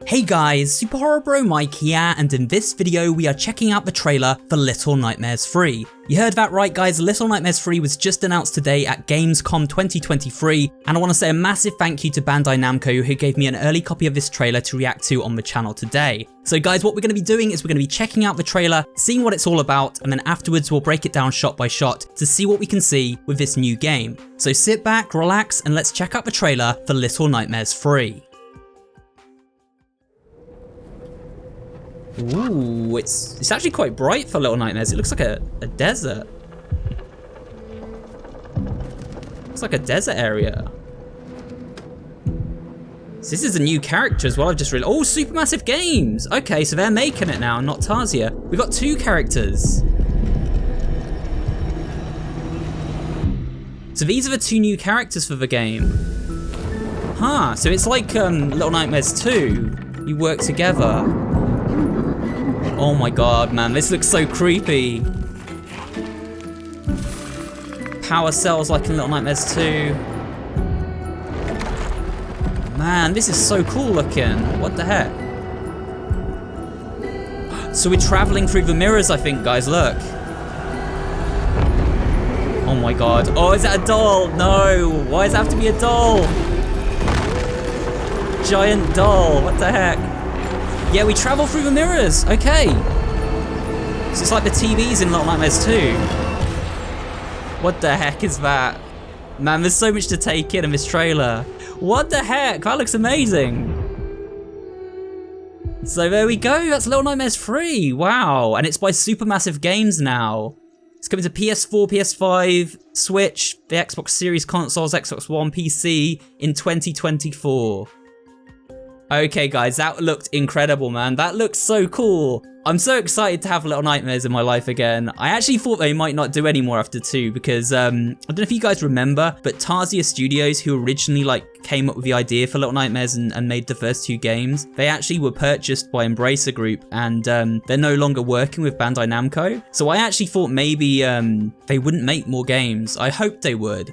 Hey guys, SuperHorrorBro Mike here, and in this video we are checking out the trailer for Little Nightmares 3. You heard that right guys, Little Nightmares 3 was just announced today at Gamescom 2023, and I want to say a massive thank you to Bandai Namco who gave me an early copy of this trailer to react to on the channel today. So guys, what we're going to be doing is we're going to be checking out the trailer, seeing what it's all about, and then afterwards we'll break it down shot by shot to see what we can see with this new game. So sit back, relax, and let's check out the trailer for Little Nightmares 3. Ooh, it's actually quite bright for Little Nightmares. It looks like a desert. Looks like a desert area. So this is a new character as well, I've just realized. Oh, Supermassive Games! Okay, so they're making it now, not Tarzia. We've got two characters. So these are the two new characters for the game. Huh, so it's like Little Nightmares 2. You work together. Oh my god, man, this looks so creepy. Power cells like in Little Nightmares 2. Man, this is so cool looking. What the heck? So we're traveling through the mirrors, I think, guys, look. Oh my god. Oh, is that a doll? No, why does it have to be a doll? Giant doll, what the heck? Yeah, we travel through the mirrors, okay. So it's like the TVs in Little Nightmares 2. What the heck is that? Man, there's so much to take in this trailer. What the heck? That looks amazing. So there we go, that's Little Nightmares 3, wow. And it's by Supermassive Games now. It's coming to PS4, PS5, Switch, the Xbox Series consoles, Xbox One, PC in 2024. Okay guys, that looked incredible, man. That looks so cool. I'm so excited to have Little Nightmares in my life again. I actually thought they might not do any more after 2 because, I don't know if you guys remember, but Tarzia Studios, who originally came up with the idea for Little Nightmares and made the first 2 games, they actually were purchased by Embracer Group and they're no longer working with Bandai Namco. So I actually thought maybe they wouldn't make more games. I hoped they would.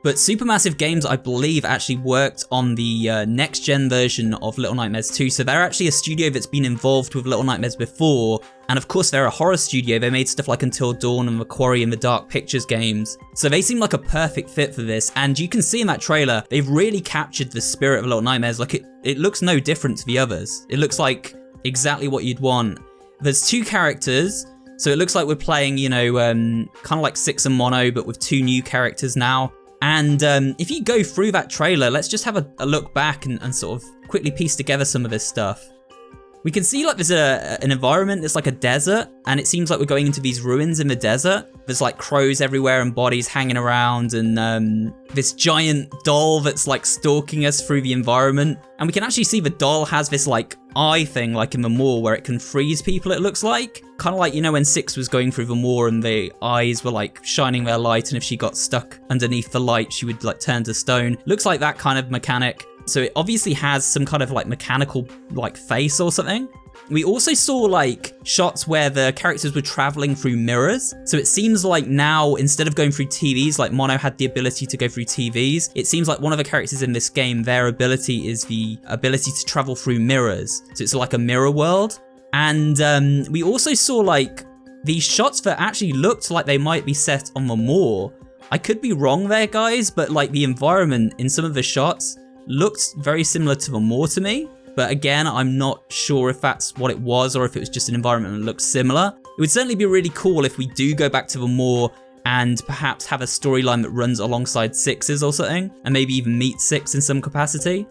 But Supermassive Games, I believe, actually worked on the next-gen version of Little Nightmares 2, so they're actually a studio that's been involved with Little Nightmares before, and of course they're a horror studio. They made stuff like Until Dawn and The Quarry and the Dark Pictures games, so they seem like a perfect fit for this, and you can see in that trailer, they've really captured the spirit of Little Nightmares. Like, it looks no different to the others. It looks like exactly what you'd want. There's 2 characters, so it looks like we're playing, you know, kind of like 6 and Mono, but with 2 new characters now. And if you go through that trailer, let's just have a look back and sort of quickly piece together some of this stuff. We can see like there's an environment that's like a desert, and it seems like we're going into these ruins in the desert. There's like crows everywhere and bodies hanging around, and this giant doll that's like stalking us through the environment. And we can actually see the doll has this like eye thing like in the moor where it can freeze people, it looks like. Kind of like, you know, when Six was going through the moor and the eyes were like shining their light, and if she got stuck underneath the light, she would like turn to stone. Looks like that kind of mechanic. So it obviously has some kind of like mechanical like face or something. We also saw like shots where the characters were traveling through mirrors. So it seems like now, instead of going through TVs, like Mono had the ability to go through TVs, it seems like one of the characters in this game, their ability is the ability to travel through mirrors. So it's like a mirror world. And we also saw like these shots that actually looked like they might be set on the moor. I could be wrong there, guys, but like the environment in some of the shots looked very similar to the moor to me. But again, I'm not sure if that's what it was or if it was just an environment that looked similar. It would certainly be really cool if we do go back to the moor and perhaps have a storyline that runs alongside Six's or something, and maybe even meet Six in some capacity.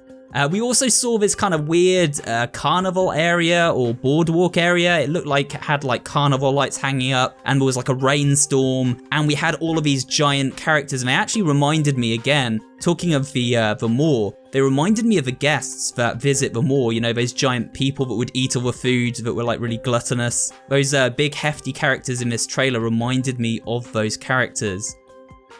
We also saw this kind of weird carnival area or boardwalk area. It looked like it had like carnival lights hanging up, and there was like a rainstorm, and we had all of these giant characters, and they actually reminded me, again, talking of the moor, they reminded me of the guests that visit the moor, you know, those giant people that would eat all the food, that were like really gluttonous. Those big hefty characters in this trailer reminded me of those characters.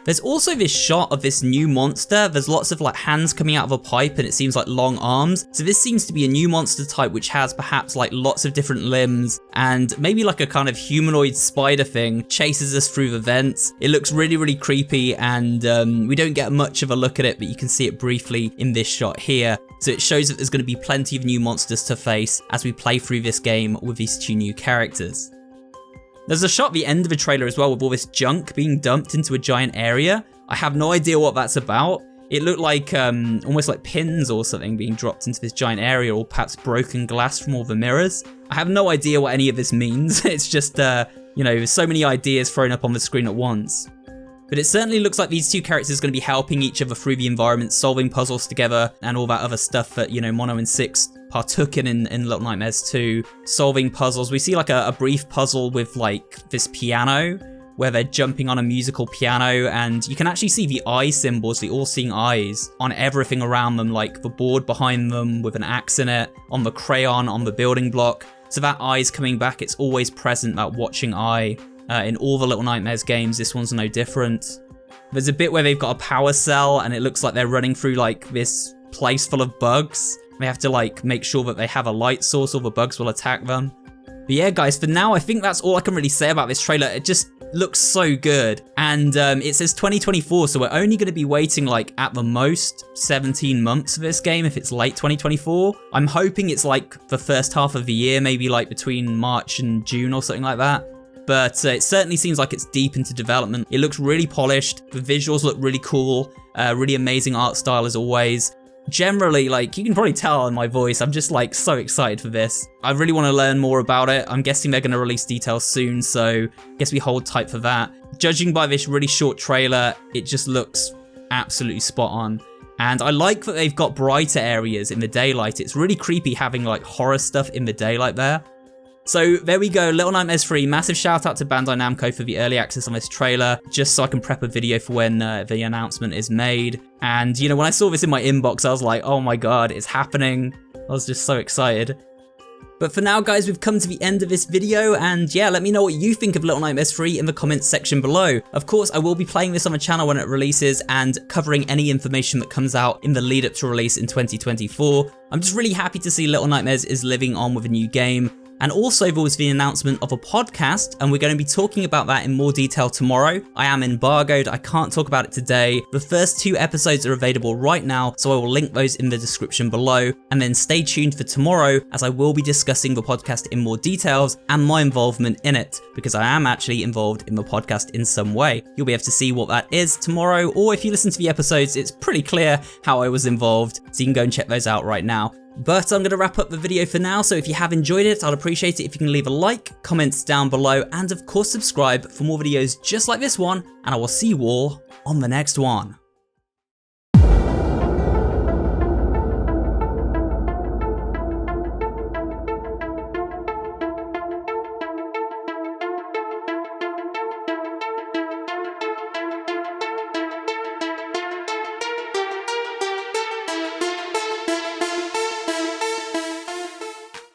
There's also this shot of this new monster. There's lots of like hands coming out of a pipe and it seems like long arms. So this seems to be a new monster type which has perhaps like lots of different limbs and maybe like a kind of humanoid spider thing chases us through the vents. It looks really, really creepy and we don't get much of a look at it, but you can see it briefly in this shot here. So it shows that there's going to be plenty of new monsters to face as we play through this game with these 2 new characters. There's a shot at the end of the trailer as well with all this junk being dumped into a giant area. I have no idea what that's about. It looked like almost like pins or something being dropped into this giant area, or perhaps broken glass from all the mirrors. I have no idea what any of this means. It's just, you know, there's so many ideas thrown up on the screen at once. But it certainly looks like these 2 characters are going to be helping each other through the environment, solving puzzles together, and all that other stuff that, you know, Mono and Six partook in Little Nightmares 2. Solving puzzles. We see like a brief puzzle with like this piano, where they're jumping on a musical piano, and you can actually see the eye symbols, the all-seeing eyes, on everything around them, like the board behind them with an axe in it, on the crayon, on the building block. So that eye's coming back, it's always present, that watching eye. In all the Little Nightmares games, this one's no different. There's a bit where they've got a power cell and it looks like they're running through like this place full of bugs. They have to like make sure that they have a light source or the bugs will attack them. But yeah guys, for now I think that's all I can really say about this trailer. It just looks so good. And it says 2024, so we're only going to be waiting like at the most 17 months for this game if it's late 2024. I'm hoping it's like the first half of the year, maybe like between March and June or something like that. But it certainly seems like it's deep into development. It looks really polished, the visuals look really cool, really amazing art style as always. Generally, like, you can probably tell in my voice, I'm just like so excited for this. I really want to learn more about it. I'm guessing they're going to release details soon, so I guess we hold tight for that. Judging by this really short trailer, it just looks absolutely spot on. And I like that they've got brighter areas in the daylight. It's really creepy having like horror stuff in the daylight there. So there we go, Little Nightmares 3, massive shout out to Bandai Namco for the early access on this trailer, just so I can prep a video for when the announcement is made. And you know, when I saw this in my inbox, I was like, oh my god, it's happening. I was just so excited. But for now guys, we've come to the end of this video, and yeah, let me know what you think of Little Nightmares 3 in the comments section below. Of course, I will be playing this on the channel when it releases and covering any information that comes out in the lead up to release in 2024. I'm just really happy to see Little Nightmares is living on with a new game. And also there was the announcement of a podcast, and we're going to be talking about that in more detail tomorrow. I am embargoed, I can't talk about it today. The first 2 episodes are available right now, so I will link those in the description below. And then stay tuned for tomorrow, as I will be discussing the podcast in more details and my involvement in it, because I am actually involved in the podcast in some way. You'll be able to see what that is tomorrow, or if you listen to the episodes, it's pretty clear how I was involved, so you can go and check those out right now. But I'm going to wrap up the video for now, so if you have enjoyed it, I'd appreciate it if you can leave a like, comments down below, and of course subscribe for more videos just like this one, and I will see you all on the next one.